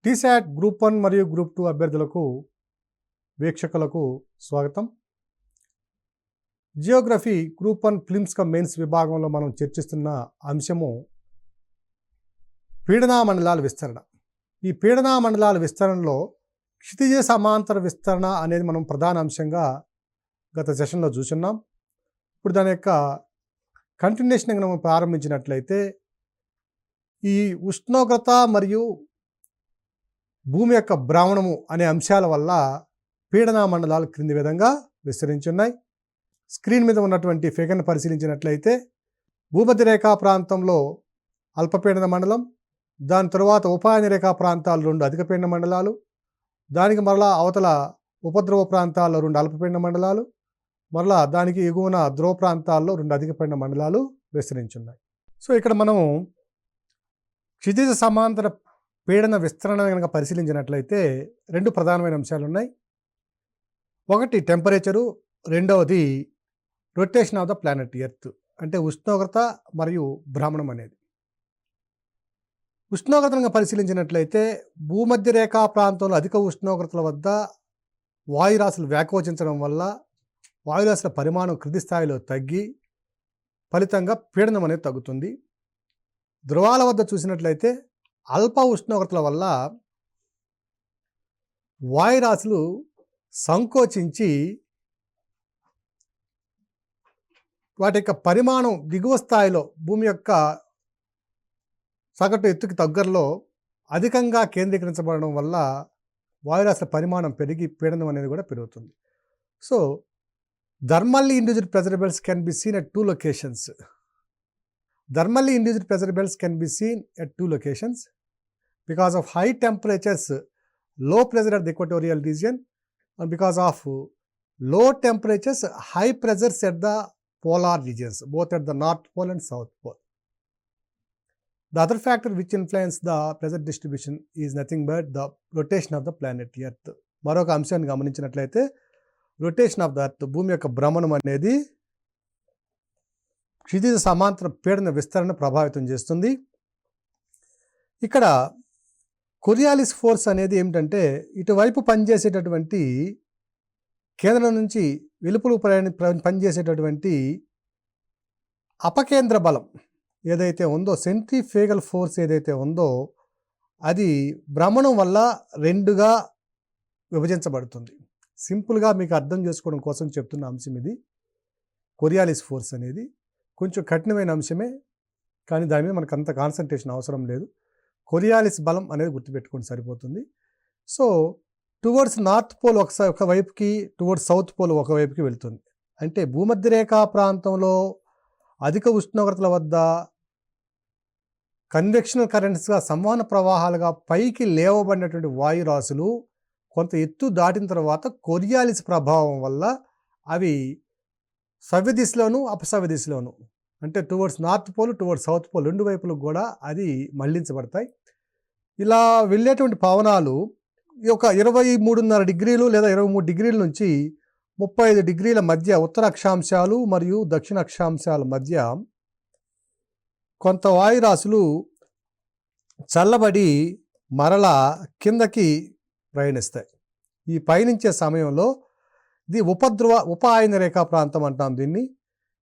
T-SAT group 1 మరియు group 2 అభ్యర్థులకు వీక్షకులకు స్వాగతం. Geography group 1 prelims come mains విభాగంలో మనం చర్చిస్తున్న అంశము పీడనా మండలాల విస్తరణ. ఈ పీడనా మండలాల విస్తరణలో క్షితిజ సమాంతర విస్తరణ అనేది మనం ప్రధాన అంశంగా గత సెషన్లో చూస్తున్నాం. ఇప్పుడు దాని యొక్క కంటిన్యూషన్ మనం ప్రారంభించినట్లయితే ఈ ఉష్ణోగ్రత మరియు భూమి యొక్క భ్రమణము అనే అంశాల వల్ల పీడనా మండలాలు క్రింది విధంగా విస్తరించున్నాయి. స్క్రీన్ మీద ఉన్నటువంటి ఫిగర్ను పరిశీలించినట్లయితే భూమధ్య రేఖా ప్రాంతంలో అల్పపీడన మండలం, దాని తరువాత ఉపాయన రేఖా ప్రాంతాలు 2 అధిక పీడన మండలాలు, దానికి మరలా అవతల ఉపద్రవ ప్రాంతాల్లో 2 అల్పపీడన మండలాలు, మరలా దానికి ఎగువన ధ్రువ ప్రాంతాల్లో 2 అధిక పీడన మండలాలు విస్తరించున్నాయి. సో ఇక్కడ మనం క్షితిజ సమాంతర పీడన విస్తరణ కనుక పరిశీలించినట్లయితే 2 ప్రధానమైన అంశాలు ఉన్నాయి. ఒకటి టెంపరేచరు, రెండవది rotation of the planet earth, అంటే ఉష్ణోగ్రత మరియు భ్రమణం అనేది. ఉష్ణోగ్రతను పరిశీలించినట్లయితే భూమధ్య రేఖా ప్రాంతంలో అధిక ఉష్ణోగ్రతల వద్ద వాయురాశులు వ్యాకోచించడం వల్ల వాయురాశుల పరిమాణం క్రింది స్థాయిలో తగ్గి ఫలితంగా పీడనం అనేది తగ్గుతుంది. ధ్రువాల వద్ద చూసినట్లయితే అల్ప ఉష్ణోగ్రతల వల్ల వాయురాశులు సంకోచించి వాటి యొక్క పరిమాణం దిగువ స్థాయిలో భూమి యొక్క సగటు ఎత్తుకి దగ్గరలో అధికంగా కేంద్రీకరించబడడం వల్ల వాయురాశుల పరిమాణం పెరిగి పీడనం అనేది కూడా పెరుగుతుంది. So thermally induced pressure belts can be scene at 2 locations. Thermally induced pressure belts can be seen at 2 locations because of high temperatures, low pressure at the equatorial region, and because of low temperatures, high pressures at the polar regions, both at the North Pole and South Pole. The other factor which influences the pressure distribution is nothing but the rotation of the planet Earth. మరొక అంశాన్ని గమనించినట్లయితే rotation of the earth, భూమి యొక్క భ్రమణం అనేది క్షితిజ సమాంతర పీడన విస్తరణ ప్రభావితం చేస్తుంది. ఇక్కడ కొరియాలిస్ ఫోర్స్ అనేది ఏమిటంటే ఇటువైపు పనిచేసేటటువంటి కేంద్రం నుంచి వెలుపలు పనిచేసేటటువంటి అపకేంద్ర బలం ఏదైతే ఉందో, సెంట్రిఫ్యూగల్ ఫోర్స్ ఏదైతే ఉందో, అది భ్రమణం వల్ల 2గా విభజించబడుతుంది. సింపుల్గా మీకు అర్థం చేసుకోవడం కోసం చెప్తున్న అంశం ఇది. కొరియాలిస్ ఫోర్స్ అనేది కొంచెం కఠినమైన అంశమే, కానీ దాని మీద మనకు అంత కాన్సన్ట్రేషన్ అవసరం లేదు. కొరియాలిస్ బలం అనేది గుర్తుపెట్టుకోండి సరిపోతుంది. సో టువర్డ్స్ నార్త్ పోల్ ఒకవైపుకి, టువర్డ్స్ సౌత్ పోల్ ఒకవైపుకి వెళ్తుంది. అంటే భూమధ్య రేఖా ప్రాంతంలో అధిక ఉష్ణోగ్రతల వద్ద కన్వెక్షనల్ కరెంట్స్గా, సంవహన ప్రవాహాలుగా పైకి లేవబడినటువంటి వాయురాశులు కొంత ఎత్తు దాటిన తర్వాత కొరియాలిస్ ప్రభావం వల్ల అవి సవ్య దిశలోను అపసవ్య దిశలోను, అంటే towards north pole, towards south pole 2 వైపులకు కూడా అది మళ్లించబడతాయి. ఇలా వెళ్ళేటువంటి పవనాలు ఒక 23.5 డిగ్రీలు లేదా 23 డిగ్రీల నుంచి 35 డిగ్రీల మధ్య ఉత్తర అక్షాంశాలు మరియు దక్షిణ అక్షాంశాల మధ్య కొంత వాయురాశులు చల్లబడి మరలా కిందకి ప్రయాణిస్తాయి. ఈ పయనించే సమయంలో ఇది ఉప ఆయన రేఖా ప్రాంతం అంటాం దీన్ని.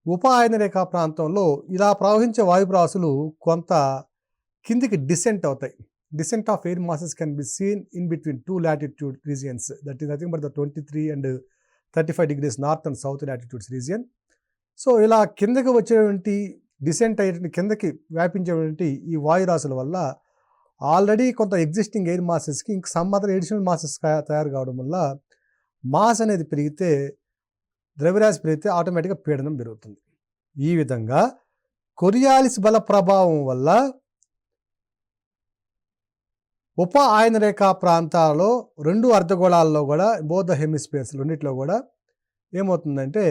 ఉప ఆయన రేఖా ప్రాంతంలో ఇలా ప్రవహించే వాయురాశులు కొంత కిందికి డిసెంట్ అవుతాయి. Descent of air masses can be seen in between 2 latitude regions, that is nothing but the 23 and 35 degrees north and south latitudes region. So ఇలా కిందకి వచ్చేటువంటి డిసెంట్ అయ్యేటువంటి కిందకి వ్యాపించేటువంటి ఈ వాయురాశుల వల్ల ఆల్రెడీ కొంత ఎగ్జిస్టింగ్ ఎయిర్ మాసెస్కి ఇంక సమ్ అదర్ ఎడిషనల్ మాసెస్ తయారు కావడం వల్ల మాస్ అనేది పెరిగితే, ద్రవ్యరాశి పెరిగితే ఆటోమేటిక్గా పీడనం పెరుగుతుంది. ఈ విధంగా కొరియాలిస్ బల ప్రభావం వల్ల ఉప ఆయన రేఖా ప్రాంతాల్లో 2 అర్ధగోళాల్లో కూడా, బోత్ ద హెమిస్ఫియర్స్ రెండిట్లో కూడా ఏమవుతుందంటే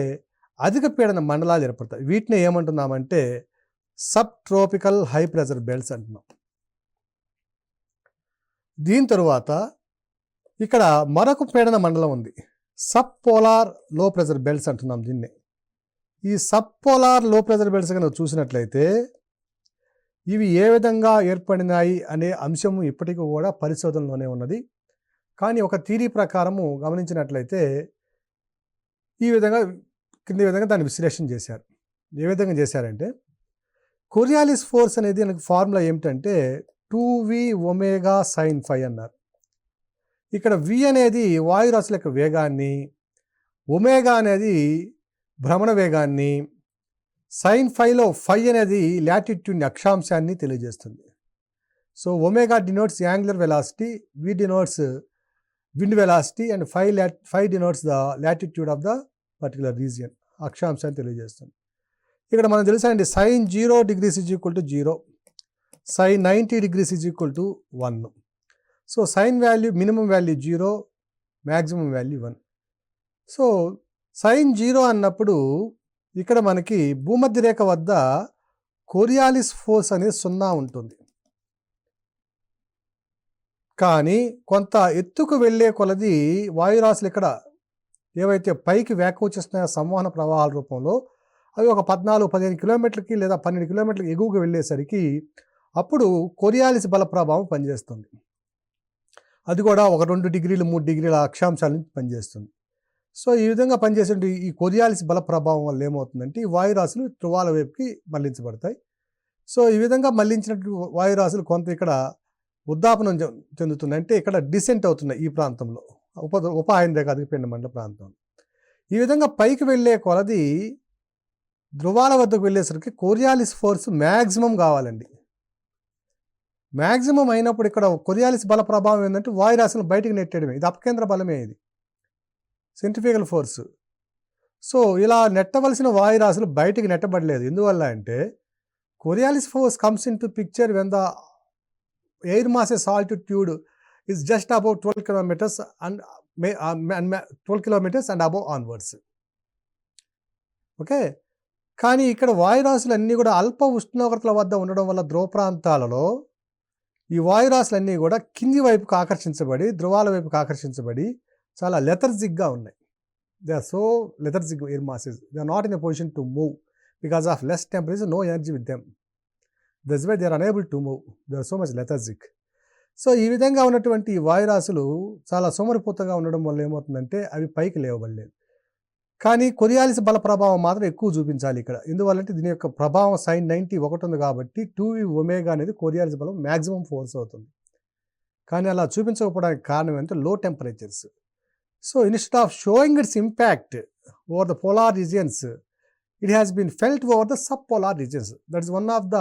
అధిక పీడన మండలాలు ఏర్పడతాయి. వీటిని ఏమంటున్నామంటే sub tropical high pressure belts అంటున్నాం. దీని తరువాత ఇక్కడ మరొక పీడన మండలం ఉంది, sub polar low pressure belts అంటున్నాం దీన్ని. ఈ sub polar low pressure belts కనుక చూసినట్లయితే ఇవి ఏ విధంగా ఏర్పడినాయి అనే అంశము ఇప్పటికీ కూడా పరిశోధనలోనే ఉన్నది. కానీ ఒక థియరీ ప్రకారము గమనించినట్లయితే ఈ విధంగా కింది విధంగా దాన్ని విశ్లేషణ చేశారు. ఏ విధంగా చేశారంటే కోరియాలిస్ ఫోర్స్ అనేది దానికి ఫార్ములా ఏమిటంటే 2v ఒమేగా సైన్ ఫై అన్నారు. ఇక్కడ v అనేది వాయురాశుల యొక్క వేగాన్ని, ఒమేగా అనేది భ్రమణ వేగాన్ని, సైన్ ఫైలో ఫై అనేది లాటిట్యూడ్ని అక్షాంశాన్ని తెలియజేస్తుంది. So omega denotes angular velocity, v denotes wind velocity and phi denotes the latitude of the particular region, అక్షాంశాన్ని తెలియజేస్తుంది. ఇక్కడ మనం తెలుసా అండి sine 0 degrees is equal to 0, sine 90 degrees is equal to 1. So sine value minimum value 0, maximum value 1. So sine 0 అన్నప్పుడు ఇక్కడ మనకి భూమధ్య రేఖ వద్ద కోరియాలిస్ ఫోర్స్ అనేది 0 ఉంటుంది. కానీ కొంత ఎత్తుకు వెళ్ళే కొలది వాయురాశులు ఇక్కడ ఏవైతే పైకి వ్యాకోచిస్తున్నాయో సంవహన ప్రవాహాల రూపంలో అవి ఒక 14-15 కిలోమీటర్లకి లేదా 12 కిలోమీటర్లకి ఎగువకు వెళ్ళేసరికి అప్పుడు కోరియాలిస్ బల ప్రభావం పనిచేస్తుంది. అది కూడా ఒక 2 డిగ్రీలు 3 డిగ్రీల అక్షాంశాల నుంచి పనిచేస్తుంది. సో ఈ విధంగా పనిచేసే ఈ కోరియాలిస్ బల ప్రభావం వల్ల ఏమవుతుందంటే ఈ వాయురాశులు ధ్రువాల వైపుకి మళ్లించబడతాయి. సో ఈ విధంగా మళ్లించినట్టు వాయురాశులు కొంత ఇక్కడ ఉద్దాపనం చెందుతున్నాయి, అంటే ఇక్కడ డిసెంట్ అవుతున్నాయి ఈ ప్రాంతంలో, ఉపఆయన రేఖ అధికపీడన మండల ప్రాంతంలో. ఈ విధంగా పైకి వెళ్ళే కొలది ధ్రువాల వద్దకు వెళ్ళేసరికి కోరియాలిస్ ఫోర్స్ మ్యాక్సిమం కావాలండి. మ్యాక్సిమం అయినప్పుడు ఇక్కడ కోరియాలిస్ బల ప్రభావం ఏంటంటే వాయురాశులను బయటికి నెట్టేయడమే, ఇది అపకేంద్ర బలమే, ఇది సెంట్రిఫ్యూగల్ ఫోర్స్. సో ఇలా నెట్టవలసిన వాయురాశులు బయటికి నెట్టబడలేదు. ఎందువల్ల అంటే Coriolis force comes into picture when the air masses altitude is just about 12 kilometers and 12 kilometers and above onwards. Okay, కానీ ఇక్కడ వాయురాశులన్నీ కూడా అల్ప ఉష్ణోగ్రతల వద్ద ఉండడం వల్ల ధ్రువ ప్రాంతాలలో ఈ వాయురాశులన్నీ కూడా కింది వైపుకు ఆకర్షించబడి ధ్రువాల వైపుకు ఆకర్షించబడి చాలా లెథర్జిక్గా ఉన్నాయి. They are so lethargic air masses, they are not in a position to move because of less temperature, no energy with them, that's why they are unable to move, they are so much lethargic. So ఈ విధంగా ఉన్నటువంటి వాయురాశులు చాలా సోమరిపోతగా ఉండడం వల్ల ఏమవుతుందంటే అవి పైకి లేవబడలేదు. కానీ కొరియాలిస్ బల ప్రభావం మాత్రం ఎక్కువ చూపించాలి ఇక్కడ. ఎందువల్లంటే దీని యొక్క ప్రభావం సైన్ 90 ఒకటి ఉంది కాబట్టి 2v ఒమేగా అనేది కొరియాలిస్ బలం మ్యాక్సిమం ఫోర్స్ అవుతుంది. కానీ అలా చూపించకపోవడానికి కారణం ఏంటంటే low temperatures. So instead of showing its impact over the polar regions, it has been felt over the sub polar regions. That is one of the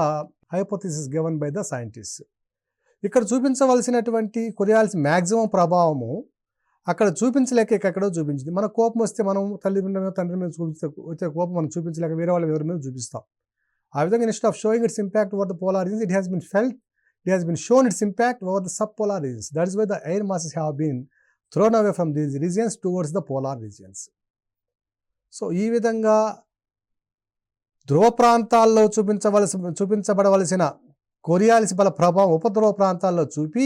hypothesis given by the scientist. ఇక్కడ చూపించవలసినటువంటి Coriolis maximum ప్రభావము అక్కడ చూపించలేక ఎక్కడో చూపించింది. మన కోపం వస్తే మనం తల్లి మీద తండ్రి మీద చూపిస్తే వచ్చే కోపం మనం చూపించలేక వేరే వాళ్ళ ఎవరి మీద చూపిస్తాం. ఆ విధంగా instead of showing its impact over the polar regions, it has been felt, it has been shown its impact over the sub polar regions. That is why the air masses have been thrown away from these regions towards the polar regions. So ఈ విధంగా ధ్రువ ప్రాంతాల్లో చూపించబడవలసిన కోరియాలిస్ బల ప్రభావం ఉపధ్రువ ప్రాంతాల్లో చూపి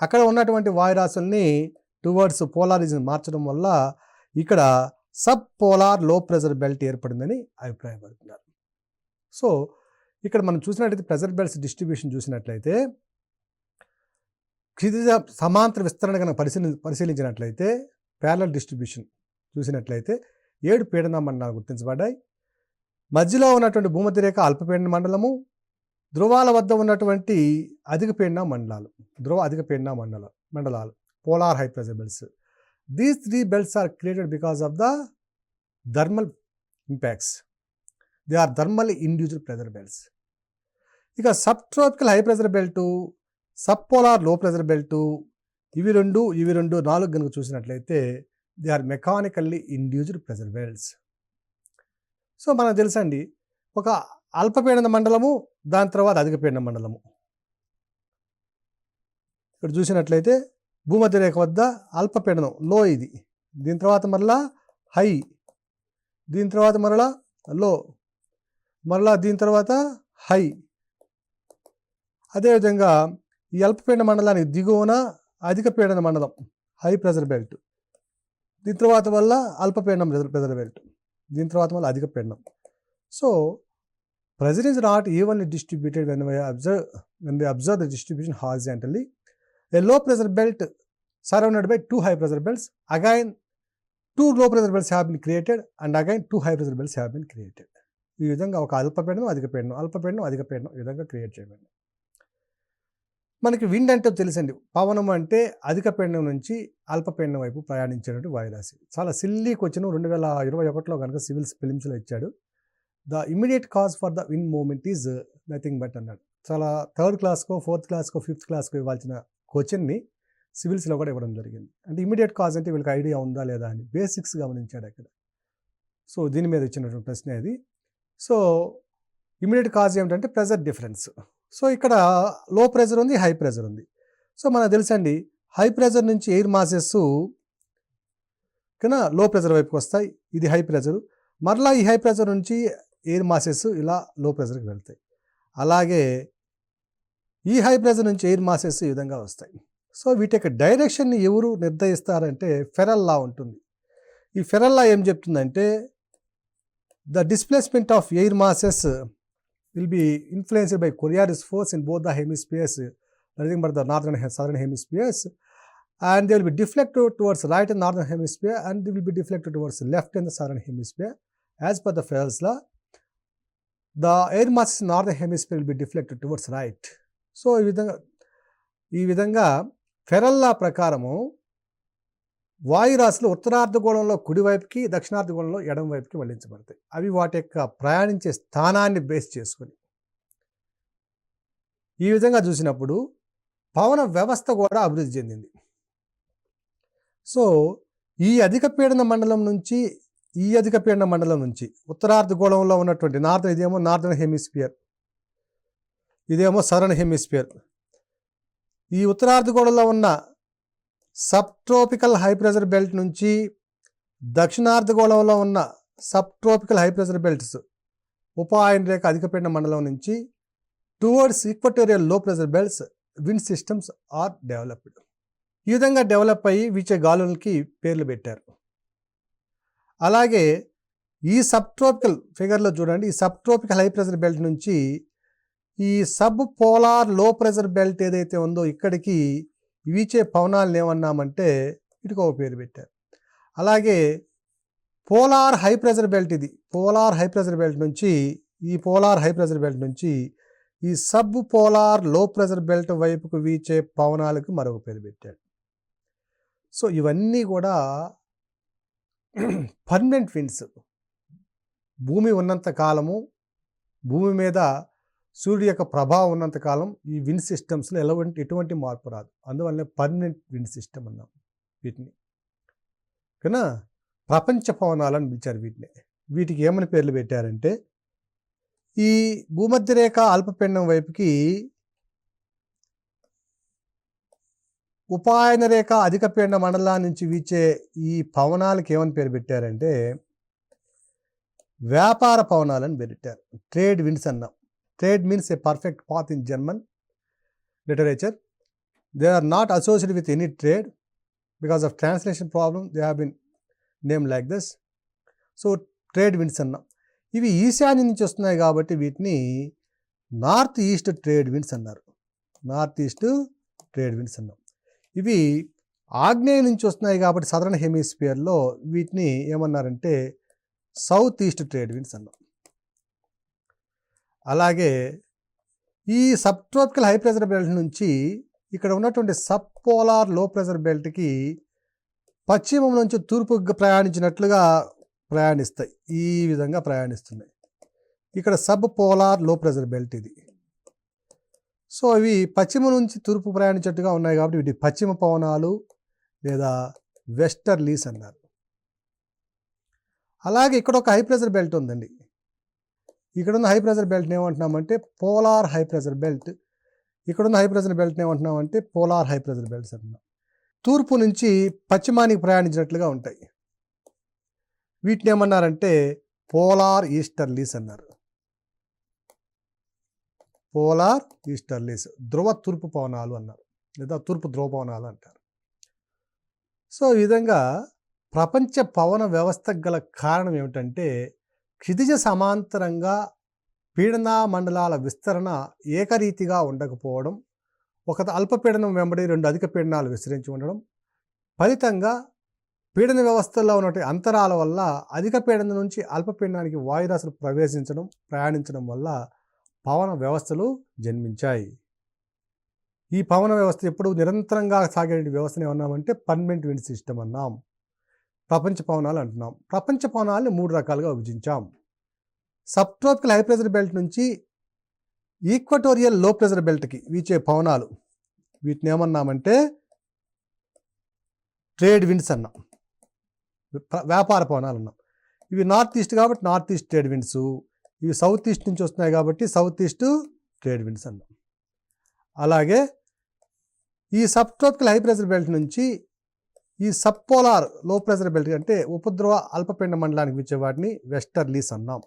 అక్కడ ఉన్నటువంటి వాయురాశుల్ని towards polar reason మార్చడం వల్ల ఇక్కడ sub polar low pressure belt ఏర్పడిందని అభిప్రాయపడుతున్నారు. సో ఇక్కడ మనం చూసినట్లయితే ప్రెజర్ బెల్ట్స్ డిస్ట్రిబ్యూషన్ చూసినట్లయితే క్షితిజ సమాంతర విస్తరణ కనుక పరిశీలించినట్లయితే ప్యారలల్ డిస్ట్రిబ్యూషన్ చూసినట్లయితే 7 పీడన మండలాలు గుర్తించబడ్డాయి. మధ్యలో ఉన్నటువంటి భూమధ్య రేఖ అల్పపీడన మండలము, ధ్రువాల వద్ద ఉన్నటువంటి అధిక పీడన మండలాలు, ధ్రువ అధిక పీడన మండలాలు, polar high pressure belts. These 3 belts are created because of the thermal impacts. They are thermally induced pressure belts. ఇక sub tropical high pressure belt, sub polar low pressure belt, ఇవి రెండు 4 కనుక చూసినట్లయితే they are mechanically induced pressure belts. So మనకు తెలుసండి ఒక అల్పపీడన మండలము, దాని తర్వాత అధిక పీడన మండలము. ఇక్కడ చూసినట్లయితే భూమధ్య రేఖ వద్ద అల్పపీడనం లో, ఇది దీని తర్వాత మరలా హై, దీని తర్వాత మరలా లో, మరలా దీని తర్వాత హై. అదేవిధంగా ఈ అల్పపీడన మండలానికి దిగువన అధిక పీడన మండలం హై ప్రెజర్ బెల్ట్, దీని తర్వాత వల్ల అల్పపీడనం ప్రెజర్ బెల్ట్, దీని తర్వాత వల్ల అధిక పీడనం. So Pressure is not evenly distributed when we observe the distribution horizontally. A low pressure belt surrounded by two high pressure belts. Again, two low pressure belts have been created and again two high pressure belts have been created. ఈ విధంగా ఒక అల్పపీడనం అధిక పీడనం అల్పపీడనం అధిక పీడనం ఈ విధంగా క్రియేట్ చేయబడింది. మనకి విండ్ అంటే తెలుసండి, పవనం అంటే అధిక పీడనం నుంచి అల్పపీడనం వైపు ప్రయాణించేటువంటి వాయురాశి. చాలా సిల్లీ క్వశ్చన్ 2021లో కనుక సివిల్స్ ఫిలిమ్స్లో ఇచ్చాడు. The immediate cause for the wind movement is nothing but అన్నాడు. చాలా థర్డ్ క్లాస్కో ఫోర్త్ క్లాస్కో ఫిఫ్త్ క్లాస్కో ఇవ్వాల్సిన క్వశ్చన్ని సివిల్స్లో కూడా ఇవ్వడం జరిగింది. అంటే ఇమ్మీడియట్ కాజ్ అంటే వీళ్ళకి ఐడియా ఉందా లేదా అని బేసిక్స్ గమనించాడు అక్కడ. సో దీని మీద ఇచ్చినటువంటి ప్రశ్న ఇది. సో ఇమ్మీడియట్ కాజ్ ఏమిటంటే ప్రెజర్ డిఫరెన్స్. సో ఇక్కడ లో ప్రెజర్ ఉంది, హై ప్రెజర్ ఉంది. సో మనకు తెలుసండి, హై ప్రెజర్ నుంచి ఎయిర్ మాసెస్ కన్నా లో ప్రెజర్ వైపుకి వస్తాయి. ఇది హై ప్రెజరు. మరలా ఈ హై ప్రెజర్ నుంచి ఎయిర్ మాసెస్ ఇలా లో ప్రెజర్కి వెళ్తాయి. అలాగే ఈ హై ప్రెజర్ నుంచి ఎయిర్ మాసెస్ ఈ విధంగా వస్తాయి. సో వీటి యొక్క డైరెక్షన్ని ఎవరు నిర్ణయిస్తారంటే ఫెరల్ లా ఉంటుంది. ఈ ఫెరల్ లా ఏం చెప్తుందంటే the displacement of air masses will be influenced by Coriolis force in both the hemispheres, nothing but the northern and southern hemispheres, and they will be deflected towards right in northern hemisphere and they will be deflected towards left in the southern hemisphere. As per the Farrell's law, the air masses in northern hemisphere will be deflected towards right. So ఈ విధంగా feral లా ప్రకారము వాయురాశులు ఉత్తరార్ధగోళంలో కుడివైపుకి, దక్షిణార్ధగోళంలో ఎడమ వైపుకి మళ్లించబడతాయి. అవి వాటి యొక్క ప్రయాణించే స్థానాన్ని బేస్ చేసుకొని ఈ విధంగా చూసినప్పుడు పవన వ్యవస్థ కూడా అభివృద్ధి చెందింది. సో ఈ అధిక పీడన మండలం నుంచి ఉత్తరార్ధగోళంలో ఉన్నటువంటి ఇదేమో నార్దర్న్ హెమిస్ఫియర్, ఇదేమో సదరన్ హెమిస్ఫియర్. ఈ ఉత్తరార్ధగోళంలో ఉన్న sub tropical high pressure belt నుంచి దక్షిణార్ధగోళంలో ఉన్న sub tropical high pressure belts ఉపాయన రేఖ అధిక పీడన మండలం నుంచి towards equatorial low pressure belts wind systems are developed. ఈ విధంగా డెవలప్ అయ్యి వీచే గాలులకి పేర్లు పెట్టారు. అలాగే ఈ సబ్ ట్రోపికల్ ఫిగర్లో చూడండి, ఈ sub tropical high pressure belt నుంచి ఈ sub polar low pressure belt ఏదైతే ఉందో ఇక్కడికి వీచే పవనాలను ఏమన్నామంటే వీటికి ఒక పేరు పెట్టారు. అలాగే పోలార్ హై ప్రెజర్ బెల్ట్, ఇది పోలార్ హై ప్రెజర్ బెల్ట్ నుంచి ఈ sub polar low pressure belt వైపుకు వీచే పవనాలకు మరొక పేరు పెట్టాడు. సో ఇవన్నీ కూడా పర్మనెంట్ విండ్స్. భూమి ఉన్నంత కాలము, భూమి మీద సూర్యుడి యొక్క ప్రభావం ఉన్నంతకాలం ఈ విండ్ సిస్టమ్స్లో ఎటువంటి మార్పు రాదు. అందువల్లనే పర్మనెంట్ విండ్ సిస్టమ్ అన్నాం వీటిని. కన్నా ప్రపంచ పవనాలని పిలిచారు వీటిని. వీటికి ఏమని పేర్లు పెట్టారంటే ఈ భూమధ్య రేఖ అల్పపీడనం వైపుకి ఉపాయన రేఖ అధిక పీడన మండలం నుంచి వీచే ఈ పవనాలకి ఏమని పేరు పెట్టారంటే వ్యాపార పవనాలని పేరు పెట్టారు. ట్రేడ్ విండ్స్ అన్నాం. Trade means a perfect path in German literature. They are not associated with any trade. Because of translation problem, they have been named like this. So, trade winds అన్నాం. ఇవి ఈశాన్యం నుంచి వస్తున్నాయి కాబట్టి వీటిని నార్త్ ఈస్ట్ ట్రేడ్ విండ్స్ అన్నారు. ఇవి ఆగ్నేయం నుంచి వస్తున్నాయి కాబట్టి సదరన్ హెమిస్ఫియర్లో వీటిని ఏమన్నారంటే సౌత్ ఈస్ట్ ట్రేడ్ విండ్స్ అన్నాం. అలాగే ఈ sub tropical high pressure belt నుంచి ఇక్కడ ఉన్నటువంటి సబ్ పోలార్ లో ప్రెజర్ బెల్ట్కి పశ్చిమం నుంచి తూర్పుకు ప్రయాణించినట్లుగా ప్రయాణిస్తాయి. ఈ విధంగా ప్రయాణిస్తున్నాయి. ఇక్కడ sub polar low pressure belt ఇది. సో ఇవి పశ్చిమ నుంచి తూర్పు ప్రయాణించేట్టుగా ఉన్నాయి కాబట్టి వీటి పశ్చిమ పవనాలు లేదా వెస్టర్లీస్ అన్నారు. అలాగే ఇక్కడ ఒక హై ప్రెజర్ బెల్ట్ ఉందండి. ఇక్కడ ఉన్న హై ప్రెజర్ బెల్ట్ని ఏమంటున్నామంటే పోలార్ హై ప్రెజర్ బెల్ట్. ఇక్కడున్న హై ప్రెజర్ బెల్ట్ని ఏమంటున్నామంటే పోలార్ హై ప్రెజర్ బెల్ట్స్ అంటున్నాం. తూర్పు నుంచి పశ్చిమానికి ప్రయాణించినట్లుగా ఉంటాయి. వీటిని ఏమన్నారంటే పోలార్ ఈస్టర్లీస్ అన్నారు. పోలార్ ఈస్టర్లీస్ ధ్రువ తూర్పు పవనాలు అన్నారు, లేదా తూర్పు ధ్రువ పవనాలు అంటారు. సో ఈ విధంగా ప్రపంచ పవన వ్యవస్థకు గల కారణం ఏమిటంటే క్షితిజ సమాంతరంగా పీడన మండలాల విస్తరణ ఏకరీతిగా ఉండకపోవడం, ఒక అల్పపీడనం వెంబడి 2 అధిక పీడనాలు విస్తరించి ఉండడం, ఫలితంగా పీడన వ్యవస్థలో ఉన్నటువంటి అంతరాల వల్ల అధిక పీడనం నుంచి అల్పపీడనానికి వాయురాశులు ప్రయాణించడం వల్ల పవన వ్యవస్థలు జన్మించాయి. ఈ పవన వ్యవస్థ ఎప్పుడు నిరంతరంగా సాగే వ్యవస్థను ఏమన్నామంటే పర్మనెంట్ విండ్ సిస్టమ్ అన్నాం. ప్రపంచ పవనాలు అంటున్నాం. ప్రపంచ పవనాలని 3 రకాలుగా విభజించాం. Sub tropical high pressure belt నుంచి ఈక్వటోరియల్ లో ప్రెజర్ బెల్ట్కి వీచే పవనాలు, వీటిని ఏమన్నామంటే ట్రేడ్ విండ్స్ అన్నాం, వ్యాపార పవనాలు అన్నాం. ఇవి నార్త్ ఈస్ట్ కాబట్టి నార్త్ ఈస్ట్ ట్రేడ్ విండ్స్, ఇవి సౌత్ ఈస్ట్ నుంచి వస్తున్నాయి కాబట్టి సౌత్ ఈస్ట్ ట్రేడ్ విండ్స్ అన్నాం. అలాగే ఈ sub tropical high pressure belt నుంచి ఈ sub polar low pressure belt అంటే ఉపద్రవ అల్పపీడన మండలానికి వీచే వాటిని వెస్టర్లీస్ అన్నాం.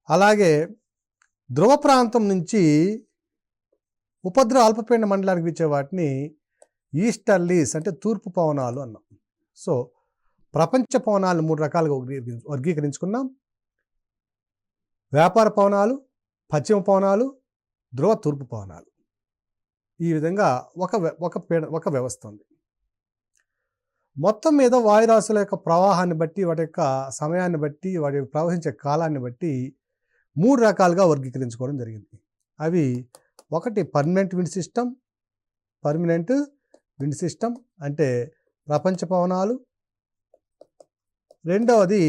అలాగే ధ్రువ ప్రాంతం నుంచి ఉపద్రవ అల్పపీడన మండలానికి వీచే వాటిని ఈస్టర్లీస్ అంటే తూర్పు పవనాలు అన్నాం. సో ప్రపంచ పవనాలు 3 రకాలుగా వర్గీకరించుకున్నాం. వ్యాపార పవనాలు, పశ్చిమ పవనాలు, ధ్రువ తూర్పు పవనాలు. ఈ విధంగా ఒక వ్యవస్థ ఉంది. మొత్తం మీద వాయురాశుల యొక్క ప్రవాహాన్ని బట్టి, వాటి యొక్క సమయాన్ని బట్టి, వాటి ప్రవహించే కాలాన్ని బట్టి 3 రకాలుగా వర్గీకరించుకోవడం జరిగింది. అవి ఒకటి పర్మనెంట్ విండ్ సిస్టమ్ అంటే ప్రపంచ పవనాలు. రెండవది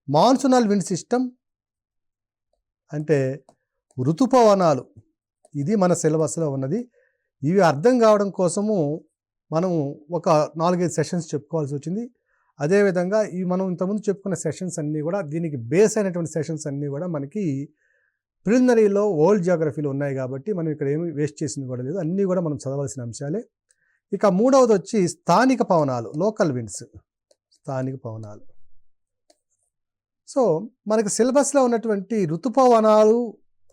మాన్సూనల్ విండ్ సిస్టమ్ అంటే ఋతుపవనాలు. ఇది మన సిలబస్లో ఉన్నది. ఇవి అర్థం కావడం కోసము మనము ఒక 4-5 సెషన్స్ చెప్పుకోవాల్సి వచ్చింది. అదేవిధంగా ఈ మనం ఇంతకుముందు చెప్పుకున్న సెషన్స్ అన్నీ కూడా, దీనికి బేస్ అయినటువంటి సెషన్స్ అన్నీ కూడా మనకి ప్రిలిమినరీలో వరల్డ్ జియోగ్రఫీలో ఉన్నాయి కాబట్టి మనం ఇక్కడ ఏమి వేస్ట్ చేసింది కూడా లేదు, అన్నీ కూడా మనం చదవాల్సిన అంశాలే. ఇక మూడవది వచ్చి స్థానిక పవనాలు, లోకల్ విండ్స్, స్థానిక పవనాలు. సో మనకి సిలబస్లో ఉన్నటువంటి ఋతుపవనాలు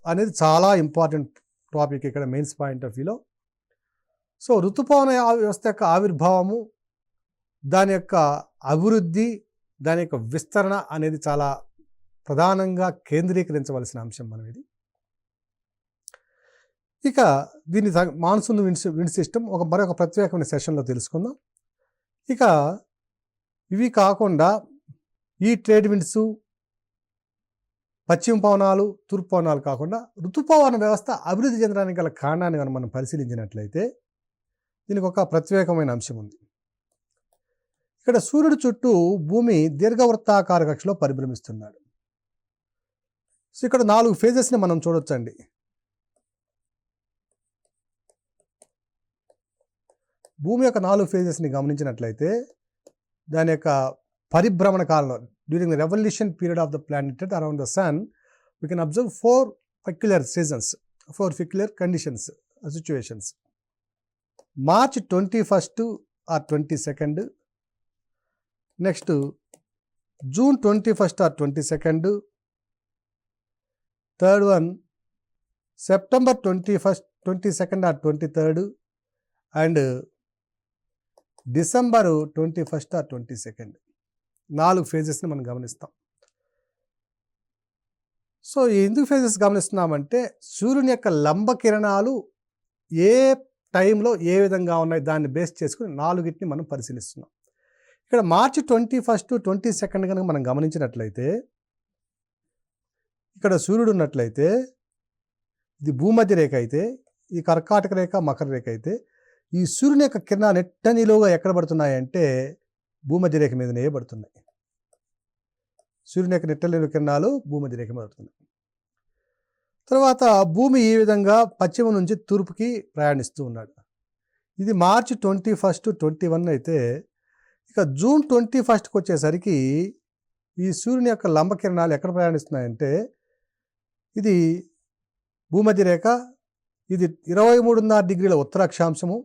అనేది చాలా ఇంపార్టెంట్ టాపిక్ ఇక్కడ మెయిన్స్ పాయింట్ ఆఫ్ వ్యూలో. సో ఋతుపవన వ్యవస్థ యొక్క ఆవిర్భావము, దాని యొక్క అభివృద్ధి, దాని యొక్క విస్తరణ అనేది చాలా ప్రధానంగా కేంద్రీకరించవలసిన అంశం మనం ఇది. ఇక దీన్ని మాన్సూన్ విండ్ సిస్టమ్ మరొక ప్రత్యేకమైన సెషన్లో తెలుసుకుందాం. ఇక ఇవి కాకుండా ఈ ట్రేడ్ విండ్స్, పశ్చిమ పవనాలు, తూర్పు పవనాలు కాకుండా ఋతుపవన వ్యవస్థ అభివృద్ధి చెందడానికి గల కారణాన్ని కనుక మనం పరిశీలించినట్లయితే దీనికి ఒక ప్రత్యేకమైన అంశం ఉంది. ఇక్కడ సూర్యుడి చుట్టూ భూమి దీర్ఘవృత్తాకార కక్షలో పరిభ్రమిస్తున్నాడు. సో ఇక్కడ 4 ఫేజెస్ని మనం చూడొచ్చండి. భూమి యొక్క 4 ఫేజెస్ని గమనించినట్లయితే దాని యొక్క పరిభ్రమణ కాలంలో, during the revolution period of the planet around the sun, we can observe 4 peculiar seasons, 4 peculiar conditions, situations. March 21 or 22, next June 21 or 22, third one September 22 or 23, and December 21 or 22. 4 ఫేజెస్ని మనం గమనిస్తాం. సో ఎందుకు phases గమనిస్తున్నామంటే సూర్యుని యొక్క లంబ కిరణాలు ఏ టైంలో ఏ విధంగా ఉన్నాయి దాన్ని బేస్ చేసుకుని 4టిని మనం పరిశీలిస్తున్నాం. ఇక్కడ మార్చి 21, 22 కనుక మనం గమనించినట్లయితే, ఇక్కడ సూర్యుడు ఉన్నట్లయితే ఇది భూమధ్య రేఖ అయితే, ఈ కర్కాటక రేఖ మకర రేఖ అయితే, ఈ సూర్యుని యొక్క కిరణాలు నెట్టనిలోగా ఎక్కడ పడుతున్నాయంటే భూమధ్య రేఖ మీదనే పడుతున్నాయి. సూర్యుని యొక్క నెట్టనిలో కిరణాలు భూమధ్య రేఖ మీద పడుతున్నాయి. తర్వాత భూమి ఈ విధంగా పశ్చిమ నుంచి తూర్పుకి ప్రయాణిస్తూ ఉన్నాడు. ఇది మార్చి 21, 21 అయితే, ఇక జూన్ 21కి వచ్చేసరికి ఈ సూర్యుని యొక్క లంబ కిరణాలు ఎక్కడ ప్రయాణిస్తున్నాయంటే, ఇది భూమధ్య రేఖ, ఇది 23.5 డిగ్రీల ఉత్తర అక్షాంశము.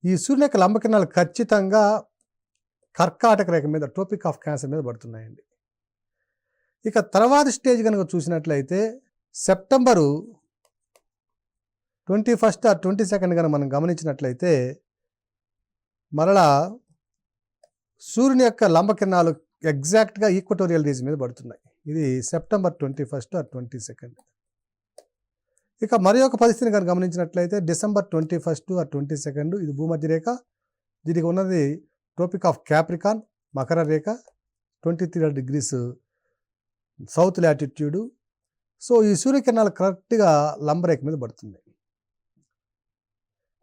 ఈ సూర్యుని యొక్క లంబ కిరణాలు ఖచ్చితంగా కర్కాటక రేఖ మీద, ట్రోపిక్ ఆఫ్ క్యాన్సర్ మీద పడుతున్నాయండి. ఇక తర్వాత స్టేజ్ కనుక చూసినట్లయితే సెప్టెంబరు 21 ఆర్ 22 కనుక మనం గమనించినట్లయితే, మరలా సూర్యుని యొక్క లంబ కిరణాలు ఎగ్జాక్ట్గా ఈక్వటోరియల్ రీజన్ మీద పడుతున్నాయి. ఇది సెప్టెంబర్ 21 ఆర్ 22. ఇక మరి ఒక పరిస్థితిని కనుక గమనించినట్లయితే డిసెంబర్ 21 ఆర్ 22 ఇది భూమధ్య రేఖ. దీనికి ఉన్నది tropic of Capricorn Makar Rekha 23 degrees south latitude. So ఈ సూర్యకిరణాలు కరెక్ట్గా లంబరేఖ మీద పడుతుంది.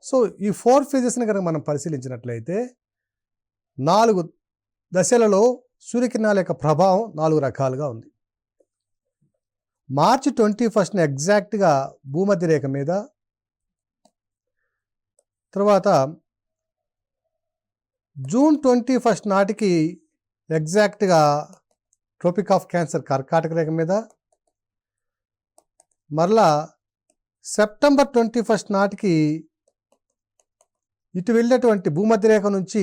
సో ఈ 4 phases కనుక మనం పరిశీలించినట్లయితే 4 దశలలో సూర్యకిరణాల యొక్క ప్రభావం 4 రకాలుగా ఉంది. మార్చి 21 ఎగ్జాక్ట్గా భూమధ్య రేఖ మీద, తర్వాత జూన్ 21 నాటికి ఎగ్జాక్ట్గా ట్రోపిక్ ఆఫ్ క్యాన్సర్ కర్కాటక రేఖ మీద, మరలా సెప్టెంబర్ 21 నాటికి ఇటు వెళ్ళినటువంటి భూమధ్య రేఖ నుంచి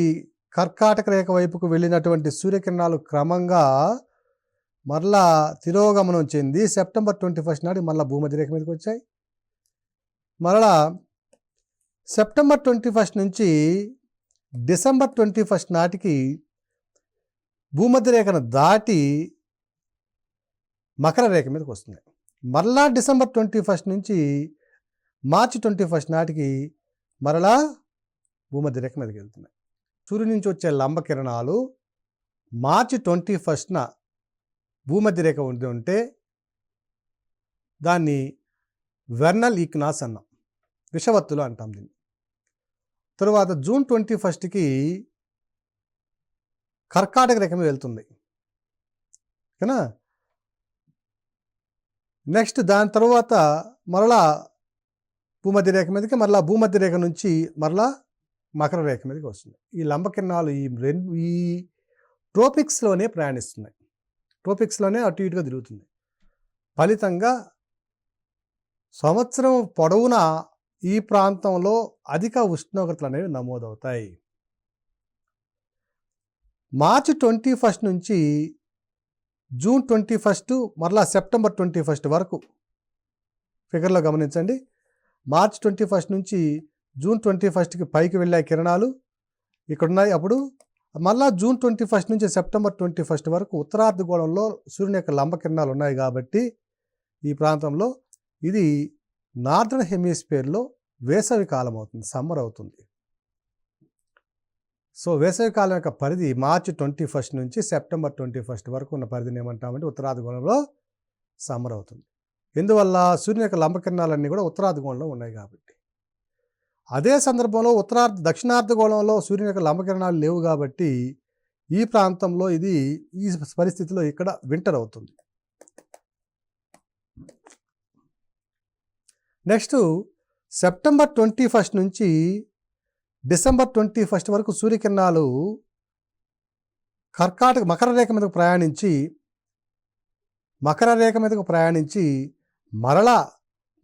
కర్కాటక రేఖ వైపుకు వెళ్ళినటువంటి సూర్యకిరణాలు క్రమంగా మరలా తిరోగమనం చెంది సెప్టెంబర్ 21 నాటికి మరలా భూమధ్య రేఖ మీదకి వచ్చాయి. మరలా సెప్టెంబర్ 21 నుంచి డిసెంబర్ 21 నాటికి భూమధ్య రేఖను దాటి మకర రేఖ మీదకి వస్తున్నాయి. మరలా డిసెంబర్ 21 నుంచి మార్చి 21 నాటికి మరలా భూమధ్య రేఖ మీదకి వెళ్తున్నాయి. సూర్యుడి నుంచి వచ్చే లంబ కిరణాలు మార్చి 21న భూమధ్య రేఖ ఉంటే దాన్ని వెర్నల్ ఈక్నాస్ అన్నాం, విషవత్తులు అంటాం దీన్ని. తరువాత జూన్ 21కి కర్కాటక రేఖ మీద వెళ్తుంది, ఓకేనా. నెక్స్ట్ దాని తర్వాత మరలా భూమధ్య రేఖ మీదకి, మరలా భూమధ్య రేఖ నుంచి మరలా మకర రేఖ మీదకి వస్తుంది. ఈ లంబకిరణాలు ఈ ట్రోపిక్స్లోనే ప్రయాణిస్తున్నాయి, ట్రోపిక్స్లోనే అటు ఇటుగా తిరుగుతుంది. ఫలితంగా సంవత్సరం పొడవునా ఈ ప్రాంతంలో అధిక ఉష్ణోగ్రతలు అనేవి నమోదవుతాయి. మార్చి 21 నుంచి జూన్ 21 మరలా సెప్టెంబర్ 21 వరకు ఫిగర్లో గమనించండి. మార్చి 21 నుంచి జూన్ 21కి పైకి వెళ్ళే కిరణాలు ఇక్కడున్నాయి. అప్పుడు మళ్ళా జూన్ 21 నుంచి సెప్టెంబర్ 21 వరకు ఉత్తరార్ధగోళంలో సూర్యుని యొక్క లంబ కిరణాలు ఉన్నాయి కాబట్టి ఈ ప్రాంతంలో ఇది నార్దర్న్ హెమిస్ఫియర్లో వేసవి కాలం అవుతుంది, సమ్మర్ అవుతుంది. సో వేసవి కాలం యొక్క పరిధి మార్చి 21 నుంచి సెప్టెంబర్ 21 వరకు ఉన్న పరిధిని ఏమంటామంటే ఉత్తరార్ధగోళంలో సమ్మర్ అవుతుంది. ఎందువల్ల సూర్యుని యొక్క లంబ కిరణాలన్నీ కూడా ఉత్తరార్ధగోళంలో ఉన్నాయి కాబట్టి. అదే సందర్భంలో దక్షిణార్ధగోళంలో సూర్యుని యొక్క లంబకిరణాలు లేవు కాబట్టి ఈ ప్రాంతంలో ఇది ఈ పరిస్థితిలో ఇక్కడ వింటర్ అవుతుంది. నెక్స్ట్ సెప్టెంబర్ 21 నుంచి డిసెంబర్ 21 వరకు సూర్యకిరణాలు మకర రేఖ మీదకు ప్రయాణించి మరలా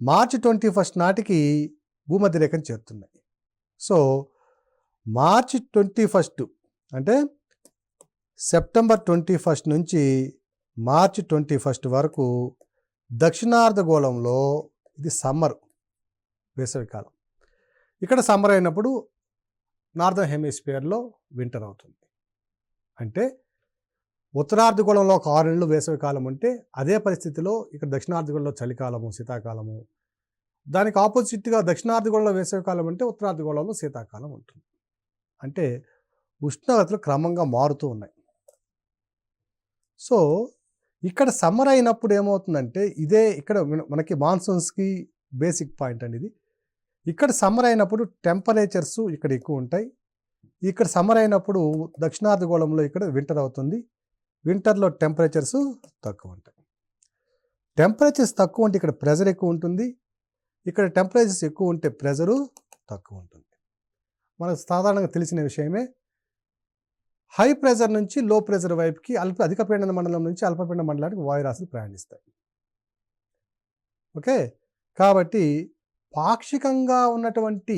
మార్చి 21 నాటికి భూమధ్య రేఖను చేరుతున్నాయి. సో మార్చి 21 అంటే సెప్టెంబర్ 21 నుంచి మార్చి 21 వరకు దక్షిణార్ధగోళంలో ఇది సమ్మర్, వేసవికాలం. ఇక్కడ సమ్మర్ అయినప్పుడు నార్దర్న్ హెమిస్ఫియర్లో వింటర్ అవుతుంది. అంటే ఉత్తరార్ధగోళంలో ఒక 6 నెలలు వేసవికాలం ఉంటే అదే పరిస్థితిలో ఇక్కడ దక్షిణార్ధగోళంలో చలికాలము, శీతాకాలము. దానికి ఆపోజిట్గా దక్షిణార్ధగోళంలో వేసవికాలం అంటే ఉత్తరార్ధగోళంలో శీతాకాలం ఉంటుంది. అంటే ఉష్ణోగ్రతలు క్రమంగా మారుతూ ఉన్నాయి. సో ఇక్కడ సమ్మర్ అయినప్పుడు ఏమవుతుందంటే ఇదే ఇక్కడ మనకి మాన్సూన్స్కి బేసిక్ పాయింట్ అండి ఇది. ఇక్కడ సమ్మర్ అయినప్పుడు టెంపరేచర్స్ ఇక్కడ ఎక్కువ ఉంటాయి. ఇక్కడ సమ్మర్ అయినప్పుడు దక్షిణార్ధగోళంలో ఇక్కడ వింటర్ అవుతుంది. వింటర్లో టెంపరేచర్స్ తక్కువ ఉంటాయి. టెంపరేచర్స్ తక్కువ ఉంటే ఇక్కడ ప్రెజర్ ఎక్కువ ఉంటుంది, ఇక్కడ టెంపరేచర్స్ ఎక్కువ ఉంటే ప్రెజరు తక్కువ ఉంటుంది. మనకు సాధారణంగా తెలిసిన విషయమే. హై ప్రెజర్ నుంచి లో ప్రెజర్ వైపుకి అధిక పీడన మండలం నుంచి అల్పపీడన మండలానికి వాయురాశులు ప్రయాణిస్తాయి. ఓకే, కాబట్టి పాక్షికంగా ఉన్నటువంటి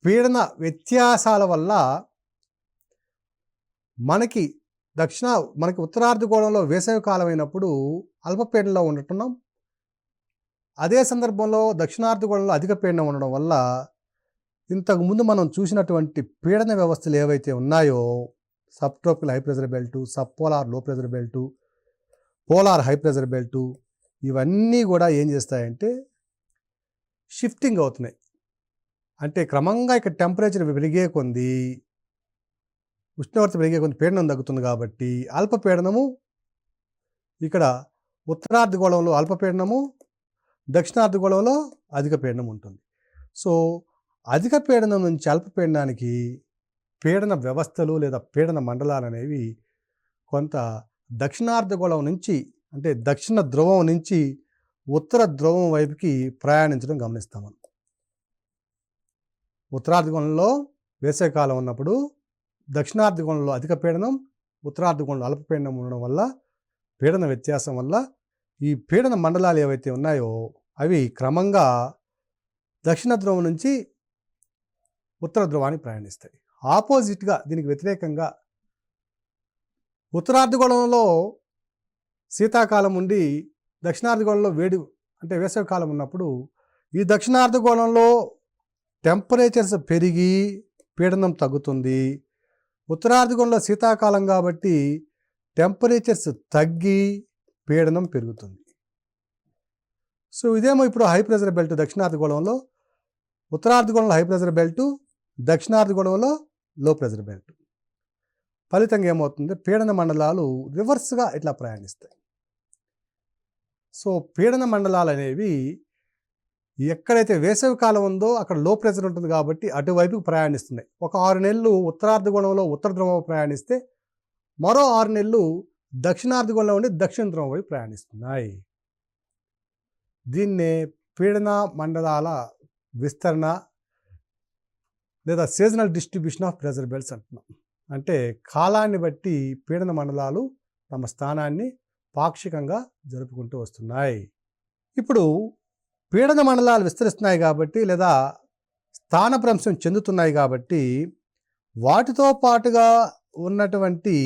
పీడన వ్యత్యాసాల వల్ల మనకి ఉత్తరార్ధగోళంలో వేసవి కాలం అయినప్పుడు అల్పపీడనలో ఉంటున్నాం. అదే సందర్భంలో దక్షిణార్ధగోళంలో అధిక పీడనం ఉండడం వల్ల ఇంతకుముందు మనం చూసినటువంటి పీడన వ్యవస్థలు ఏవైతే ఉన్నాయో sub tropical high pressure belt, sub polar low pressure belt, polar high pressure belt, ఇవన్నీ కూడా ఏం చేస్తాయంటే షిఫ్టింగ్ అవుతున్నాయి. అంటే క్రమంగా ఇక్కడ టెంపరేచర్ పెరిగే కొంది, ఉష్ణోగ్రత పెరిగే కొంది పీడనం తగ్గుతుంది కాబట్టి అల్పపీడనము ఇక్కడ ఉత్తరార్ధగోళంలో అల్పపీడనము, దక్షిణార్ధగోళంలో అధిక పీడనం ఉంటుంది. సో అధిక పీడనం నుంచి అల్పపీడనానికి పీడన వ్యవస్థలు లేదా పీడన మండలాలు అనేవి కొంత దక్షిణార్ధగోళం నుంచి అంటే దక్షిణ ధ్రువం నుంచి ఉత్తర ధ్రువం వైపుకి ప్రయాణించడం గమనిస్తాం మనం. ఉత్తరార్ధగోళంలో వేసవికాలం ఉన్నప్పుడు దక్షిణార్ధగోళంలో అధిక పీడనం, ఉత్తరార్ధగోళంలో అల్పపీడనం ఉండడం వల్ల పీడన వ్యత్యాసం వల్ల ఈ పీడన మండలాలు ఏవైతే ఉన్నాయో అవి క్రమంగా దక్షిణ ధ్రువం నుంచి ఉత్తర ధ్రువానికి ప్రయాణిస్తాయి. ఆపోజిట్గా దీనికి వ్యతిరేకంగా ఉత్తరార్ధగోళంలో శీతాకాలం ఉండి దక్షిణార్ధగోళంలో వేడి అంటే వేసవికాలం ఉన్నప్పుడు ఈ దక్షిణార్ధగోళంలో టెంపరేచర్స్ పెరిగి పీడనం తగ్గుతుంది. ఉత్తరార్ధగోళంలో శీతాకాలం కాబట్టి టెంపరేచర్స్ తగ్గి పీడనం పెరుగుతుంది. సో ఇదేమో ఇప్పుడు హై ప్రెజర్ బెల్ట్ దక్షిణార్ధగోళంలో, ఉత్తరార్ధగోళంలో హై ప్రెజర్ బెల్టు, దక్షిణార్ధగోళంలో లో ప్రెజర్ బెల్ట్. ఫలితంగా ఏమవుతుంది, పీడన మండలాలు రివర్స్గా ఇట్లా ప్రయాణిస్తాయి. సో పీడన మండలాలు అనేవి ఎక్కడైతే వేసవి కాలం ఉందో అక్కడ లో ప్రెజర్ ఉంటుంది కాబట్టి అటువైపుకి ప్రయాణిస్తున్నాయి. ఒక 6 నెలలు ఉత్తరార్ధగోళంలో ఉత్తర ధ్రువం ప్రయాణిస్తే మరో 6 నెలలు దక్షిణార్ధగోళంలో ఉండి దక్షిణ ధ్రువం వైపు ప్రయాణిస్తున్నాయి. దీన్నే పీడన మండలాల విస్తరణ లేదా seasonal distribution of pressure belts అంటున్నాం. అంటే కాలాన్ని బట్టి పీడన మండలాలు తమ స్థానాన్ని పాక్షికంగా జరుపుకుంటూ వస్తున్నాయి. ఇప్పుడు పీడన మండలాలు విస్తరిస్తున్నాయి కాబట్టి లేదా స్థానభ్రంశం చెందుతున్నాయి కాబట్టి వాటితో పాటుగా ఉన్నటువంటి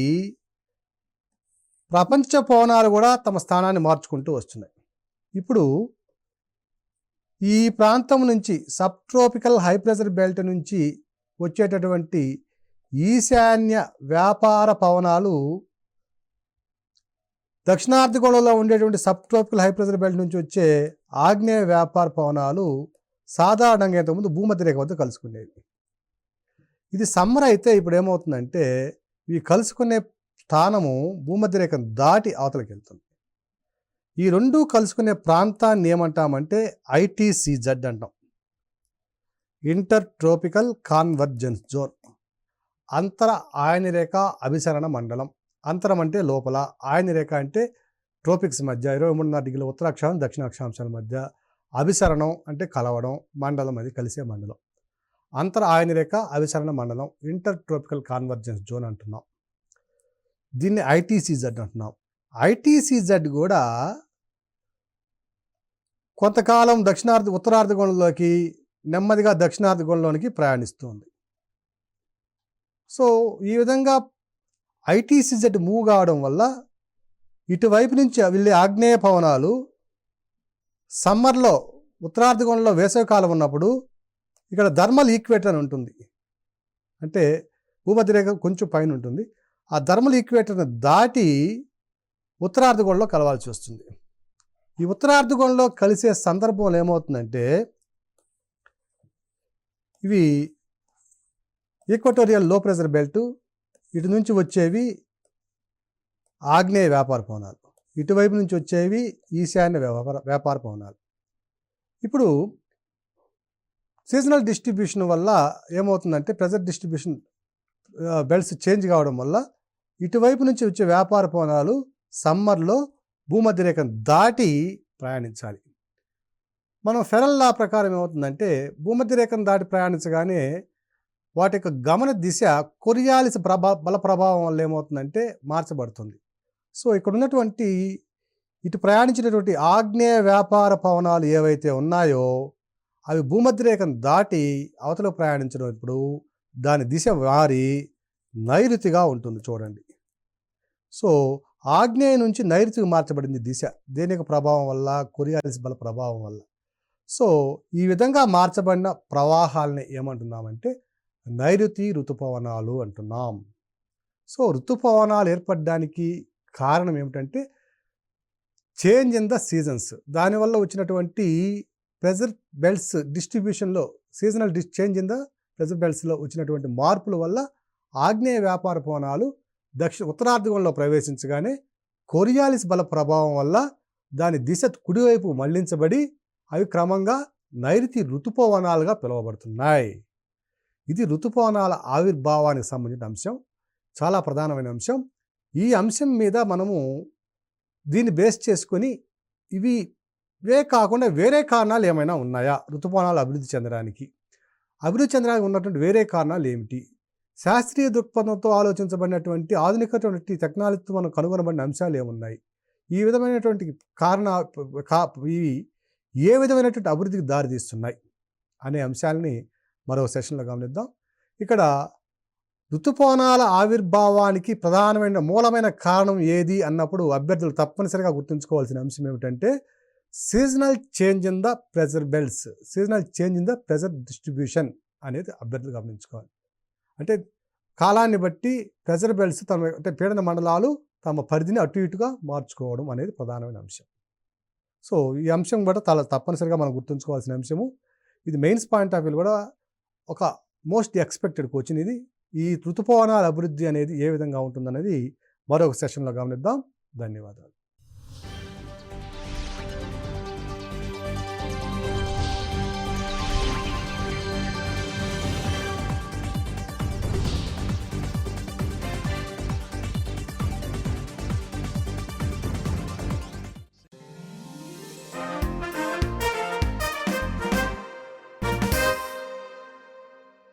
ప్రపంచ పవనాలు కూడా తమ స్థానాన్ని మార్చుకుంటూ వస్తున్నాయి. ఇప్పుడు ఈ ప్రాంతం నుంచి sub tropical high pressure belt నుంచి వచ్చేటటువంటి ఈశాన్య వ్యాపార పవనాలు దక్షిణార్ధగోళంలో ఉండేటువంటి sub tropical high pressure belt నుంచి వచ్చే ఆగ్నేయ వ్యాపార పవనాలు సాధారణంగా ఇంతకుముందు భూమధ్యరేఖ వద్ద కలుసుకునేవి. ఇది సమ్మర్ అయితే ఇప్పుడు ఏమవుతుందంటే ఇవి కలుసుకునే స్థానము భూమధ్యరేఖను దాటి అవతలకి వెళ్తుంది. ఈ రెండు కలుసుకునే ప్రాంతాన్ని ఏమంటామంటే ITCZ అంటాం, ఇంటర్ ట్రోపికల్ కాన్వర్జెన్స్ జోన్. అంతర ఆయనరేఖ అభిసరణ మండలం. అంతరం అంటే లోపల, ఆయనరేఖ అంటే ట్రోపిక్స్ మధ్య 23.5 డిగ్రీల ఉత్తర అక్షాంశం దక్షిణ అక్షాంశాల మధ్య, అభిసరణం అంటే కలవడం, మండలం అది కలిసే మండలం. అంతర ఆయనరేఖ అభిసరణ మండలం ఇంటర్ ట్రోపికల్ కాన్వర్జెన్స్ జోన్ అంటున్నాం. దీన్ని ITCZ అంటున్నాం. ITCZ కూడా కొంతకాలం ఉత్తరార్ధగోళంలోకి నెమ్మదిగా దక్షిణార్ధగోళంలోనికి ప్రయాణిస్తుంది. సో ఈ విధంగా ITCZ మూవ్ కావడం వల్ల ఇటువైపు నుంచి వెళ్ళే ఆగ్నేయ పవనాలు సమ్మర్లో ఉత్తరార్ధగోళంలో వేసవికాలం ఉన్నప్పుడు ఇక్కడ థర్మల్ ఈక్వేటర్ అని ఉంటుంది, అంటే భూమధ్యరేఖ కొంచెం పైన ఉంటుంది. ఆ థర్మల్ ఈక్వేటర్ని దాటి ఉత్తరార్ధగోళంలో కలవాల్సి వస్తుంది. ఈ ఉత్తరార్ధగోళంలో కలిసే సందర్భంలో ఏమవుతుందంటే ఇవి ఈక్వటోరియల్ లో ప్రెజర్ బెల్ట్, ఇటు నుంచి వచ్చేవి ఆగ్నేయ వ్యాపార పవనాలు, ఇటువైపు నుంచి వచ్చేవి ఈశాన్య వ్యాపార పవనాలు. ఇప్పుడు సీజనల్ డిస్ట్రిబ్యూషన్ వల్ల ఏమవుతుందంటే ప్రెజర్ డిస్ట్రిబ్యూషన్ బెల్ట్స్ చేంజ్ కావడం వల్ల ఇటువైపు నుంచి వచ్చే వ్యాపార పవనాలు సమ్మర్లో భూమధ్యరేఖను దాటి ప్రయాణించాలి. మనం ఫెరల్ లా ప్రకారం ఏమవుతుందంటే భూమధ్యరేఖను దాటి ప్రయాణించగానే వాటి యొక్క గమన దిశ కొరియాలిస్ బల ప్రభావం వల్ల ఏమవుతుందంటే మార్చబడుతుంది. సో ఇక్కడ ఉన్నటువంటి ఇటు ప్రయాణించినటువంటి ఆగ్నేయ వ్యాపార పవనాలు ఏవైతే ఉన్నాయో అవి భూమధ్యరేఖను దాటి అవతల ప్రయాణించడం ఇప్పుడు దాని దిశ వారి నైరుతిగా ఉంటుంది చూడండి. సో ఆగ్నేయ నుంచి నైరుతికి మార్చబడింది దిశ, దేని యొక్క ప్రభావం వల్ల, కొరియాలిస్ బల ప్రభావం వల్ల. సో ఈ విధంగా మార్చబడిన ప్రవాహాలని ఏమంటున్నామంటే నైరుతి ఋతుపవనాలు అంటున్నాం. సో ఋతుపవనాలు ఏర్పడడానికి కారణం ఏమిటంటే చేంజ్ ఇన్ ద సీజన్స్. దానివల్ల వచ్చినటువంటి ప్రెజర్ బెల్ట్స్ డిస్ట్రిబ్యూషన్లో seasonal change in the pressure బెల్ట్స్లో వచ్చినటువంటి మార్పుల వల్ల ఆగ్నేయ వ్యాపార పవనాలు ఉత్తరార్ధగోళంలో ప్రవేశించగానే కోరియాలిస్ బల ప్రభావం వల్ల దాని దిశ కుడివైపు మళ్లించబడి అవి క్రమంగా నైరుతి ఋతుపవనాలుగా పిలువబడుతున్నాయి. ఇది ఋతుపవనాల ఆవిర్భావానికి సంబంధించిన అంశం, చాలా ప్రధానమైన అంశం. ఈ అంశం మీద మనము దీన్ని బేస్ చేసుకొని ఇవే కాకుండా వేరే కారణాలు ఏమైనా ఉన్నాయా ఋతుపవనాలు అభివృద్ధి చెందడానికి ఉన్నటువంటి వేరే కారణాలు ఏమిటి, శాస్త్రీయ దృక్పథంతో ఆలోచించబడినటువంటి ఆధునికటువంటి టెక్నాలజీతో మనం కనుగొనబడిన అంశాలు ఏమున్నాయి, ఈ విధమైనటువంటి ఇవి ఏ విధమైనటువంటి అభివృద్ధికి దారితీస్తున్నాయి అనే అంశాలని మరో సెషన్లో గమనిద్దాం. ఇక్కడ ఋతుపవనాల ఆవిర్భావానికి ప్రధానమైన మూలమైన కారణం ఏది అన్నప్పుడు అభ్యర్థులు తప్పనిసరిగా గుర్తుంచుకోవాల్సిన అంశం ఏమిటంటే seasonal change in the pressure belts, seasonal change in the pressure distribution అనేది అభ్యర్థులు గమనించుకోవాలి. అంటే కాలాన్ని బట్టి ప్రెజర్ బెల్ట్స్ అంటే పీడన మండలాలు తమ పరిధిని అటు ఇటుగా మార్చుకోవడం అనేది ప్రధానమైన అంశం. సో ఈ అంశం కూడా తప్పనిసరిగా మనం గుర్తుంచుకోవాల్సిన అంశము. ఇది మెయిన్స్ పాయింట్ ఆఫ్ వ్యూ కూడా ఒక మోస్ట్ ఎక్స్పెక్టెడ్ క్వశ్చన్ ఇది. ఈ ఋతుపవనాల అభివృద్ధి అనేది ఏ విధంగా ఉంటుందనేది మరొక సెషన్లో గమనిద్దాం. ధన్యవాదాలు.